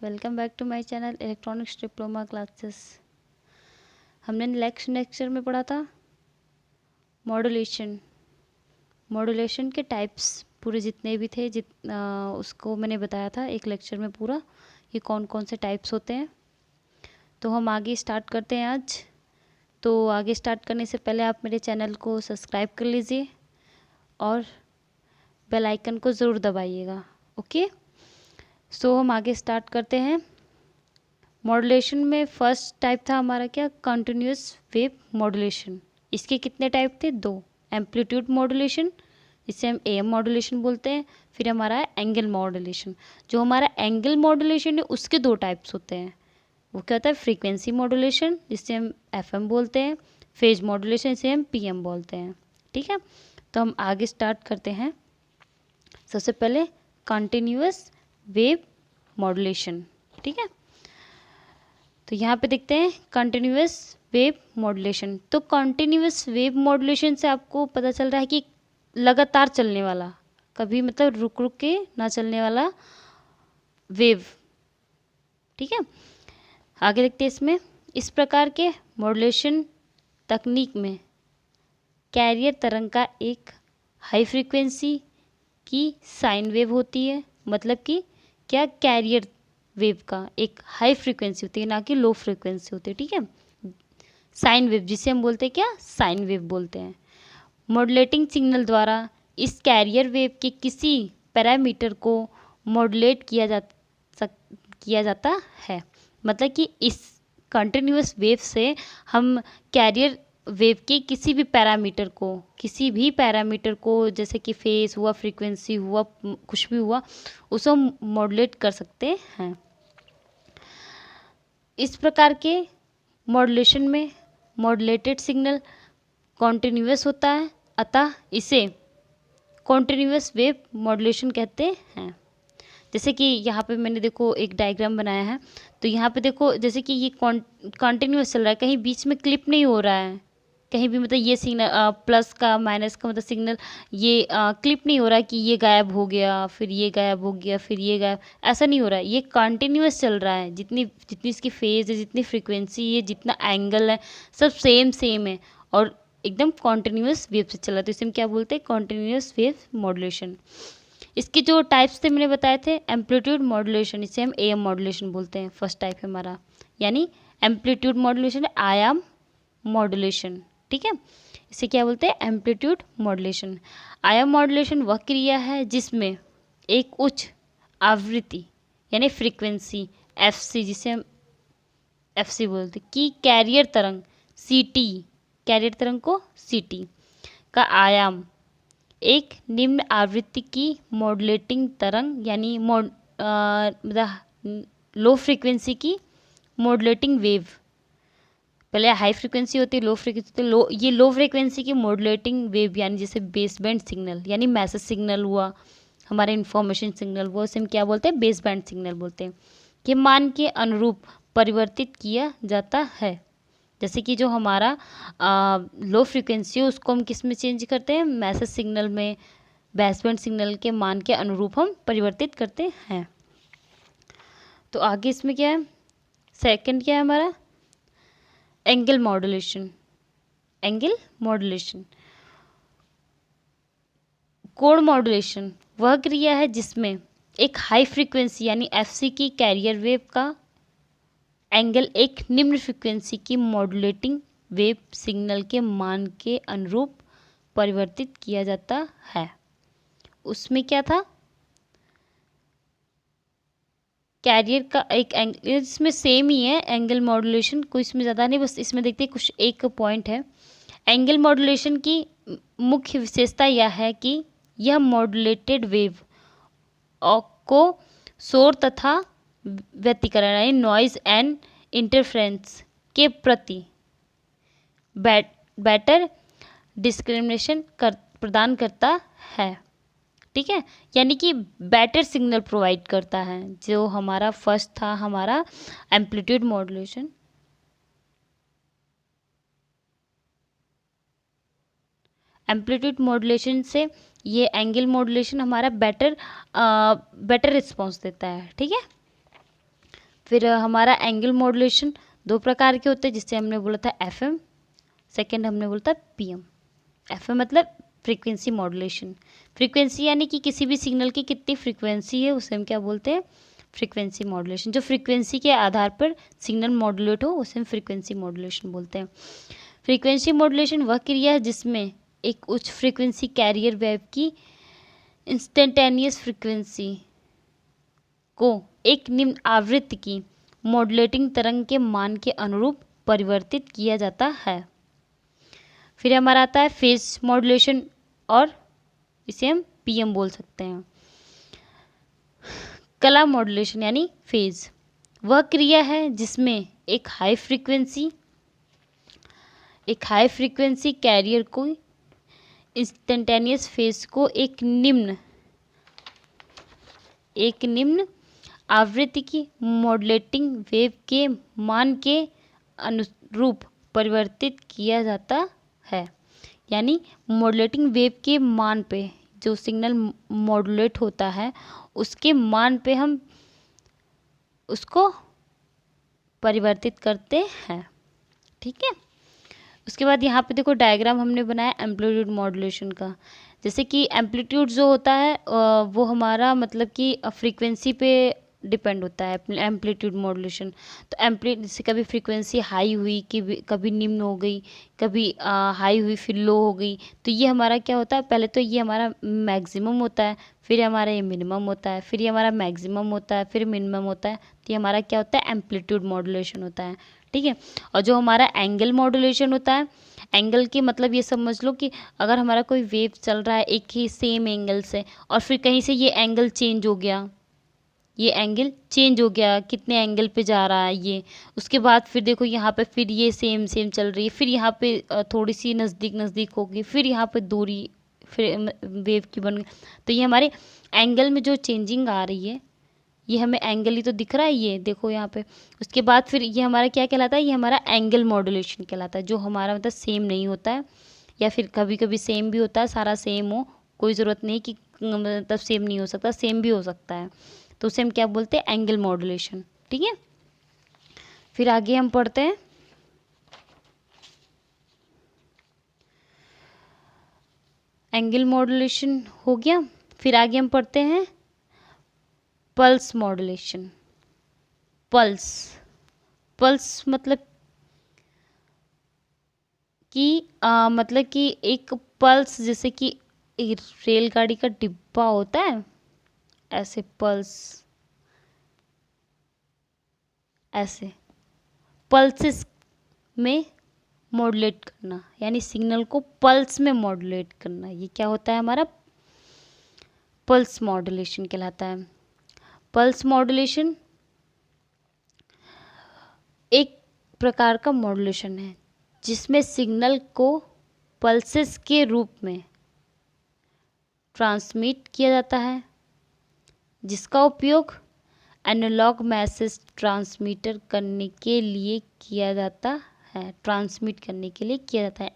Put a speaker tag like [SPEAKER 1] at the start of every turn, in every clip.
[SPEAKER 1] Welcome back to my channel electronics diploma classes. हमने next lecture में पढ़ा था मॉड्यूलेशन। मॉड्यूलेशन के टाइप्स पूरे जितने भी थे उसको मैंने बताया था एक लेक्चर में पूरा, ये कौन कौन से टाइप्स होते हैं। तो हम आगे स्टार्ट करते हैं आज। तो आगे स्टार्ट करने से पहले आप मेरे चैनल को सब्सक्राइब कर लीजिए और बेल आइकन को ज़रूर दबाइएगा। ओके, सो हम आगे स्टार्ट करते हैं। मॉड्यूलेशन में फर्स्ट टाइप था हमारा क्या, कंटिन्यूस वेव मॉड्यूलेशन। इसके कितने टाइप थे? दो। एम्पलीट्यूड मॉड्यूलेशन, जिसे हम एएम मॉड्यूलेशन बोलते हैं, फिर हमारा एंगल मॉड्यूलेशन। जो हमारा एंगल मॉड्यूलेशन है उसके दो टाइप्स होते हैं। वो क्या होता है? फ्रीक्वेंसी मॉड्यूलेशन, जिसे हम एफएम बोलते हैं, फेज मॉड्यूलेशन, जिसे हम पीएम बोलते हैं। ठीक है, तो हम आगे स्टार्ट करते हैं। सबसे पहले कंटिन्यूस वेव मॉड्यूलेशन। ठीक है, तो यहाँ पे देखते हैं कंटिन्यूस वेव मॉड्यूलेशन। तो कंटिन्यूस वेव मॉड्यूलेशन से आपको पता चल रहा है कि लगातार चलने वाला, कभी मतलब रुक रुक के ना चलने वाला वेव। ठीक है, आगे देखते हैं इसमें। इस प्रकार के मॉड्यूलेशन तकनीक में कैरियर तरंग का एक हाई फ्रीक्वेंसी की साइन वेव होती है। मतलब कि क्या, कैरियर वेव का एक हाई फ्रीक्वेंसी होती है, ना कि लो फ्रीक्वेंसी होती है। ठीक है, साइन वेव जिसे हम बोलते हैं क्या, साइन वेव बोलते हैं। मॉड्यूलेटिंग सिग्नल द्वारा इस कैरियर वेव के किसी पैरामीटर को मॉड्यूलेट किया जाता है। मतलब कि इस कंटिन्यूस वेव से हम कैरियर वेव के किसी भी पैरामीटर को जैसे कि फेस हुआ, फ्रीक्वेंसी हुआ, कुछ भी हुआ, उसे हम मॉड्यूलेट कर सकते हैं। इस प्रकार के मॉड्यूलेशन में मॉड्यूलेटेड सिग्नल कॉन्टिन्यूस होता है, अतः इसे कॉन्टिन्यूस वेव मॉड्यूलेशन कहते हैं। जैसे कि यहाँ पे मैंने देखो एक डायग्राम बनाया है, तो यहाँ पे देखो जैसे कि ये कॉन्टिन्यूस चल रहा है, कहीं बीच में क्लिप नहीं हो रहा है, कहीं भी मतलब ये सिग्नल प्लस का माइनस का मतलब सिग्नल ये क्लिप नहीं हो रहा है कि ये गायब हो गया, फिर ये गायब हो गया, फिर ये गायब, ऐसा नहीं हो रहा है। ये कंटिन्यूस चल रहा है, जितनी इसकी फेज है, जितनी फ्रीक्वेंसी है, जितना एंगल है, सब सेम है और एकदम कॉन्टिन्यूस वेव से चल रहा है। तो इसे हम क्या बोलते हैं? Continuous wave modulation. इसके जो टाइप्स थे मैंने बताए थे, एम्पलीट्यूड मॉड्यूलेशन, इसे हम एएम मॉड्यूलेशन बोलते हैं। फर्स्ट टाइप है हमारा, यानी एम्पलीट्यूड मॉड्यूलेशन, आयाम मॉड्यूलेशन। ठीक है, इसे क्या बोलते हैं? Amplitude modulation. आयाम मॉड्यूलेशन वह क्रिया है जिसमें एक उच्च आवृत्ति यानी फ्रीक्वेंसी एफसी, जिसे हम एफसी बोलते हैं, की कैरियर तरंग सीटी, कैरियर तरंग को सीटी का आयाम एक निम्न आवृत्ति की मॉड्यूलेटिंग तरंग यानी मतलब लो फ्रीक्वेंसी की मॉड्यूलेटिंग वेव। पहले हाई फ्रीक्वेंसी होती है, लो फ्रीक्वेंसी होती है, ये लो फ्रीक्वेंसी की मॉड्यूलेटिंग वेव, यानी जैसे बेस बैंड सिग्नल, यानी मैसेज सिग्नल हुआ, हमारा इन्फॉर्मेशन सिग्नल हुआ, उसे हम क्या बोलते हैं? बेस बैंड सिग्नल बोलते हैं। के मान के अनुरूप परिवर्तित किया जाता है। जैसे कि जो हमारा लो फ्रीक्वेंसी है उसको हम किस में चेंज करते हैं? मैसेज सिग्नल में, बेस बैंड सिग्नल के मान के अनुरूप हम परिवर्तित करते हैं। तो आगे इसमें क्या है? सेकंड क्या है हमारा? Angle modulation. एंगल मॉड्यूलेशन, कोण मॉड्यूलेशन वह क्रिया है जिसमें एक हाई फ्रीक्वेंसी यानी एफसी की कैरियर वेव का एंगल एक निम्न फ्रीक्वेंसी की मॉड्यूलेटिंग वेव सिग्नल के मान के अनुरूप परिवर्तित किया जाता है। उसमें क्या था? कैरियर का एक एंगल, इसमें सेम ही है एंगल मॉड्यूलेशन, कोई इसमें ज़्यादा नहीं, बस इसमें देखते हैं कुछ एक पॉइंट है। एंगल मॉड्यूलेशन की मुख्य विशेषता यह है कि यह मॉड्यूलेटेड वेव को शोर तथा व्यतिकरण यानी नॉइज एंड इंटरफ्रेंस के प्रति बेटर डिस्क्रिमिनेशन प्रदान करता है। ठीक है, यानी कि बेटर सिग्नल प्रोवाइड करता है। जो हमारा फर्स्ट था हमारा एम्पलीट्यूड मॉड्यूलेशन, एम्पलीट्यूड मॉड्यूलेशन से ये एंगल मॉड्यूलेशन हमारा बेटर रिस्पॉन्स देता है। ठीक है, फिर हमारा एंगल मॉड्यूलेशन 2 प्रकार के होते हैं, जिससे हमने बोला था FM, सेकेंड हमने बोला था PM। FM मतलब फ्रीक्वेंसी मॉड्यूलेशन, फ्रीक्वेंसी यानी कि किसी भी सिग्नल की कितनी फ्रीक्वेंसी है उसे हम क्या बोलते हैं, फ्रीक्वेंसी मॉड्यूलेशन। जो फ्रीक्वेंसी के आधार पर सिग्नल मॉड्यूलेट हो उसे हम फ्रीक्वेंसी मॉड्यूलेशन बोलते हैं। फ्रीक्वेंसी मॉड्यूलेशन वह क्रिया है जिसमें एक उच्च फ्रीक्वेंसी कैरियर वेव की इंस्टेंटेनियस फ्रीक्वेंसी को एक निम्न आवृत्ति की मॉड्यूलेटिंग तरंग के मान के अनुरूप परिवर्तित किया जाता है। फिर हमारा आता है फेज मॉड्यूलेशन, और इसे हम PM बोल सकते हैं। कला मॉड्यूलेशन यानी फेज वह क्रिया है जिसमें एक हाई फ्रीक्वेंसी कैरियर को इंस्टेंटेनियस फेज को एक निम्न आवृत्ति की मॉड्यूलेटिंग वेव के मान के अनुरूप परिवर्तित किया जाता है। यानी मॉड्यूलेटिंग वेव के मान पे जो सिग्नल मॉड्यूलेट होता है उसके मान पे हम उसको परिवर्तित करते हैं। ठीक है, उसके बाद यहाँ पे देखो डायग्राम हमने बनाया एम्पलीट्यूड मॉड्यूलेशन का। जैसे कि एम्पलीट्यूड जो होता है वो हमारा मतलब कि फ्रीक्वेंसी पे डिपेंड होता है एम्पलीट्यूड मॉड्यूलेशन। तो जैसे कभी फ्रीक्वेंसी हाई हुई, कभी निम्न हो गई, कभी हाई हुई फिर लो हो गई, तो ये हमारा क्या होता है, पहले तो ये हमारा मैक्सिमम होता है, फिर हमारा ये मिनिमम होता है, फिर ये हमारा मैक्सिमम होता है, फिर मिनिमम होता है, तो ये हमारा क्या होता है, एम्पलीट्यूड मॉड्यूलेशन होता है। ठीक है, और जो हमारा एंगल मॉड्यूलेशन होता है, एंगल की मतलब ये समझ लो कि अगर हमारा कोई वेव चल रहा है एक ही सेम एंगल से और फिर कहीं से ये एंगल चेंज हो गया, कितने एंगल पे जा रहा है ये, उसके बाद फिर देखो यहाँ पे फिर ये सेम चल रही है, फिर यहाँ पे थोड़ी सी नज़दीक होगी, फिर यहाँ पे दूरी फिर वेव की बन गई, तो ये हमारे एंगल में जो चेंजिंग आ रही है ये हमें एंगल ही तो दिख रहा है, ये देखो यहाँ पे। उसके बाद फिर ये हमारा क्या कहलाता है, ये हमारा एंगल मॉड्यूलेशन कहलाता है, जो हमारा मतलब सेम नहीं होता है, या फिर कभी कभी सेम भी होता है, सारा सेम हो, कोई ज़रूरत नहीं कि मतलब सेम नहीं हो सकता, सेम भी हो सकता है, तो उसे हम क्या बोलते हैं, एंगल मॉड्यूलेशन। ठीक है, फिर आगे हम पढ़ते हैं एंगल मॉड्यूलेशन हो गया। फिर आगे हम पढ़ते हैं पल्स मॉड्यूलेशन। पल्स मतलब कि एक पल्स, जैसे कि रेलगाड़ी का डिब्बा होता है ऐसे, पल्सेस में मॉड्यूलेट करना, यानी सिग्नल को पल्स में मॉड्यूलेट करना, ये क्या होता है, हमारा पल्स मॉड्यूलेशन कहलाता है। पल्स मॉड्यूलेशन एक प्रकार का मॉड्यूलेशन है जिसमें सिग्नल को पल्सेस के रूप में ट्रांसमिट किया जाता है, जिसका उपयोग एनालॉग मैसेज ट्रांसमिट करने के लिए किया जाता है,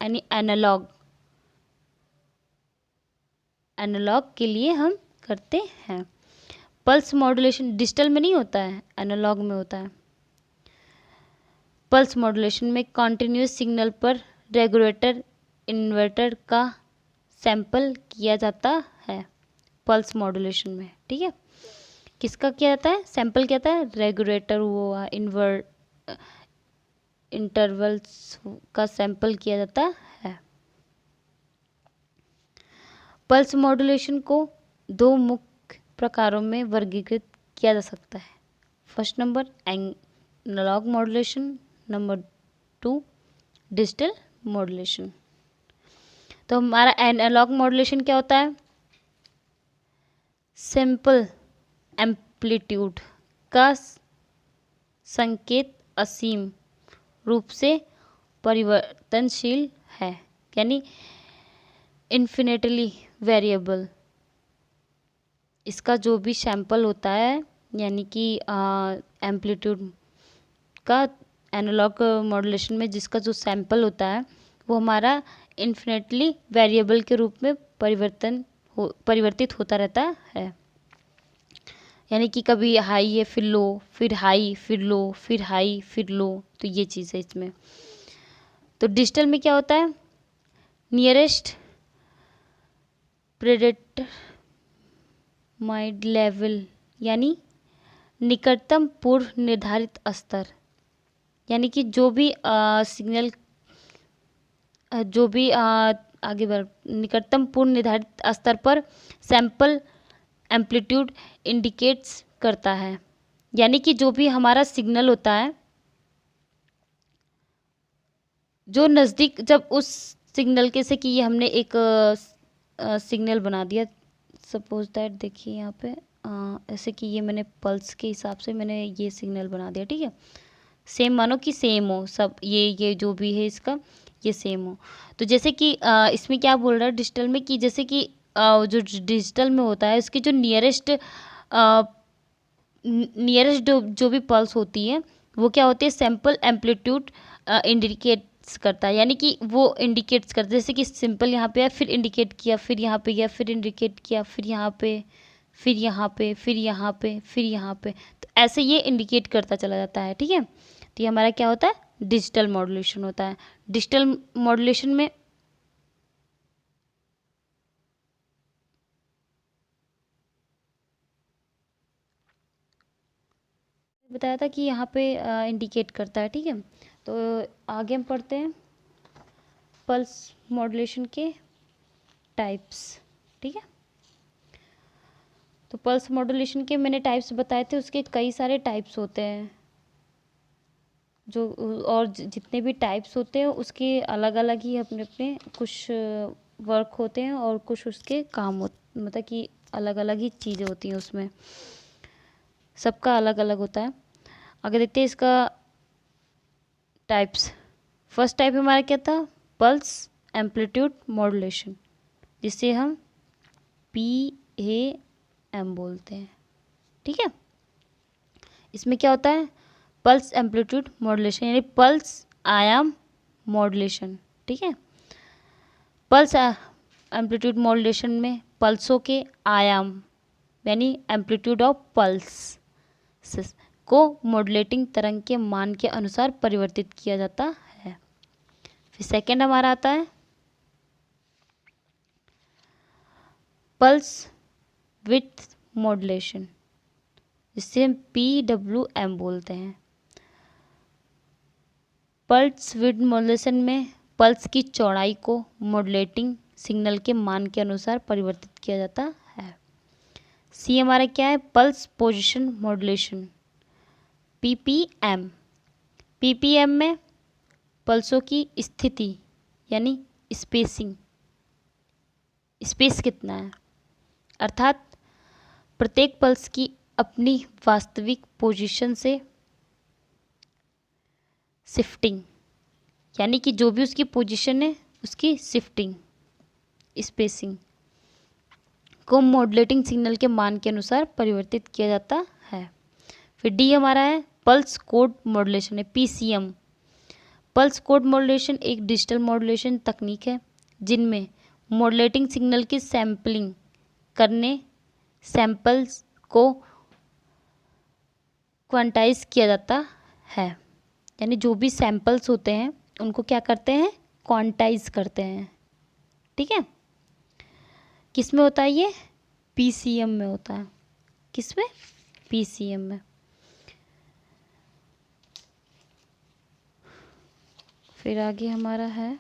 [SPEAKER 1] यानी एनालॉग के लिए हम करते हैं। पल्स मॉड्यूलेशन डिजिटल में नहीं होता है, एनालॉग में होता है। पल्स मॉड्यूलेशन में कॉन्टिन्यूस सिग्नल पर रेगुलेटर इन्वर्टर का सैंपल किया जाता है पल्स मॉड्यूलेशन में। ठीक है, किसका किया जाता है, सैंपल किया जाता है, रेगुलेटर हुआ, इंटरवल्स का सैंपल किया जाता है। पल्स मॉड्यूलेशन को 2 मुख्य प्रकारों में वर्गीकृत किया जा सकता है। First number analogue modulation, number 2 digital modulation. तो हमारा एनालॉग मॉड्यूलेशन क्या होता है, सिंपल एम्पलीट्यूड का संकेत असीम रूप से परिवर्तनशील है, यानी इन्फिनेटली वेरिएबल। इसका जो भी सैंपल होता है, यानी कि एम्पलीट्यूड का एनालॉग मॉड्यूलेशन में जिसका जो सैंपल होता है वो हमारा इन्फिनेटली वेरिएबल के रूप में परिवर्तित होता रहता है। यानी कि कभी हाई है फिर लो, फिर हाई फिर लो, फिर हाई फिर लो, तो ये चीज़ है इसमें। तो डिजिटल में क्या होता है, नियरेस्ट प्रेडेटर माइड लेवल, यानी निकटतम पूर्व निर्धारित स्तर, यानी कि जो भी सिग्नल जो भी आगे बढ़ निकटतम पूर्व निर्धारित स्तर पर सैंपल एम्पलीट्यूड इंडिकेट्स करता है। यानी कि जो भी हमारा सिग्नल होता है, जो नज़दीक, जब उस सिग्नल के से कि ये हमने एक सिग्नल बना दिया, सपोज दैट देखिए यहाँ पे ऐसे कि ये मैंने पल्स के हिसाब से मैंने ये सिग्नल बना दिया, ठीक है। सेम मानो कि सेम हो सब, ये जो भी है इसका ये सेम हो। तो जैसे कि इसमें क्या बोल रहा है डिजिटल में, कि जैसे कि जो डिजिटल में होता है उसकी जो नियरेस्ट जो भी पल्स होती है वो क्या होती है, सैंपल एम्पलीट्यूड इंडिकेट्स करता है। यानी कि वो इंडिकेट्स करता है, जैसे कि सिंपल यहाँ पे है, फिर इंडिकेट किया, फिर यहाँ पे गया, फिर इंडिकेट किया, फिर यहाँ पे, फिर यहाँ पे, फिर यहाँ पे, फिर यहाँ पे, तो ऐसे ये इंडिकेट करता चला जाता है, ठीक है। तो ये हमारा क्या होता है, डिजिटल मॉड्यूलेशन होता है। डिजिटल मॉड्यूलेशन में बताया था कि यहाँ पे इंडिकेट करता है, ठीक है। तो आगे हम पढ़ते हैं पल्स मॉड्यूलेशन के टाइप्स, ठीक है। तो पल्स मॉड्यूलेशन के मैंने टाइप्स बताए थे, उसके कई सारे टाइप्स होते हैं जो, और जितने भी टाइप्स होते हैं उसके अलग अलग ही अपने अपने कुछ वर्क होते हैं और कुछ उसके काम मतलब कि अलग अलग ही चीज़ें होती हैं उसमें, सबका अलग अलग होता है। आगे देखते हैं इसका टाइप्स। फर्स्ट टाइप हमारा क्या था, पल्स एम्पलीट्यूड मॉड्यूलेशन, जिसे हम PAM बोलते हैं, ठीक है। इसमें क्या होता है, पल्स एम्पलीट्यूड मॉड्यूलेशन यानी पल्स आयाम मॉड्यूलेशन, ठीक है। पल्स एम्पलीट्यूड मॉड्यूलेशन में पल्सों के आयाम यानी एम्पलीट्यूड ऑफ पल्स को मॉड्यूलेटिंग तरंग के मान के अनुसार परिवर्तित किया जाता है। फिर सेकंड हमारा आता है पल्स विड्थ मॉड्यूलेशन, जिसे हम PWM बोलते हैं। पल्स विड्थ मॉड्यूलेशन में पल्स की चौड़ाई को मॉड्यूलेटिंग सिग्नल के मान के अनुसार परिवर्तित किया जाता है। सी हमारा क्या है, pulse position modulation, PPM। PPM में पल्सों की स्थिति यानी स्पेसिंग, स्पेस कितना है, अर्थात प्रत्येक पल्स की अपनी वास्तविक पोजीशन से शिफ्टिंग, यानी कि जो भी उसकी पोजीशन है उसकी शिफ्टिंग, स्पेसिंग को मॉड्यूलेटिंग सिग्नल के मान के अनुसार परिवर्तित किया जाता है। फिर डी हमारा है पल्स कोड मॉड्यूलेशन है, PCM। पल्स कोड मॉड्यूलेशन एक डिजिटल मॉड्यूलेशन तकनीक है जिनमें मॉड्यूलेटिंग सिग्नल की सैम्पलिंग करने सैंपल्स को क्वांटाइज किया जाता है, यानी जो भी सैंपल्स होते हैं उनको क्या करते हैं, क्वांटाइज करते हैं, ठीक है। किस में होता है ये, PCM में होता है। किस में, PCM में। फिर आगे हमारा है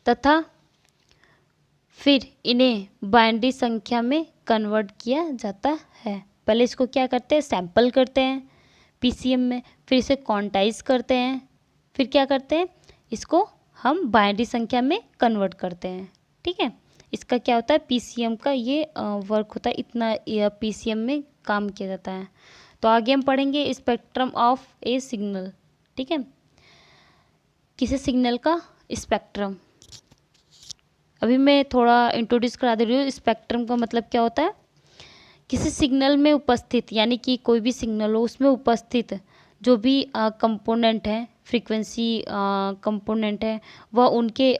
[SPEAKER 1] तथा फिर इन्हें बाइनरी संख्या में कन्वर्ट किया जाता है। पहले इसको क्या करते हैं, सैंपल करते हैं PCM में, फिर इसे क्वांटाइज करते हैं, फिर क्या करते हैं, इसको हम बाइनरी संख्या में कन्वर्ट करते हैं, ठीक है। इसका क्या होता है, PCM का ये वर्क होता है, इतना PCM में काम किया जाता है। तो आगे हम पढ़ेंगे स्पेक्ट्रम ऑफ ए सिग्नल, ठीक है। किसी सिग्नल का स्पेक्ट्रम, अभी मैं थोड़ा इंट्रोड्यूस करा दे रही हूँ। स्पेक्ट्रम का मतलब क्या होता है, किसी सिग्नल में उपस्थित, यानी कि कोई भी सिग्नल हो उसमें उपस्थित जो भी कंपोनेंट है, फ्रीक्वेंसी कंपोनेंट है, वह उनके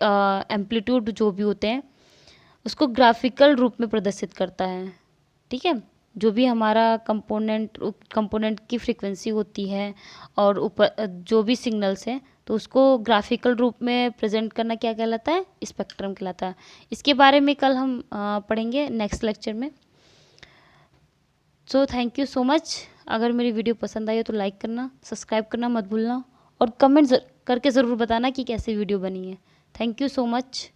[SPEAKER 1] एम्पलीट्यूड जो भी होते हैं उसको ग्राफिकल रूप में प्रदर्शित करता है। ठीक है, जो भी हमारा कंपोनेंट की फ्रीक्वेंसी होती है और ऊपर जो भी सिग्नल्स हैं, तो उसको ग्राफिकल रूप में प्रेजेंट करना क्या कहलाता है? स्पेक्ट्रम कहलाता है। इसके बारे में कल हम पढ़ेंगे नेक्स्ट लेक्चर में। So thank you so much. अगर मेरी वीडियो पसंद आई हो तो लाइक करना, सब्सक्राइब करना मत भूलना और कमेंट करके ज़रूर बताना कि कैसी वीडियो बनी है। Thank you so much.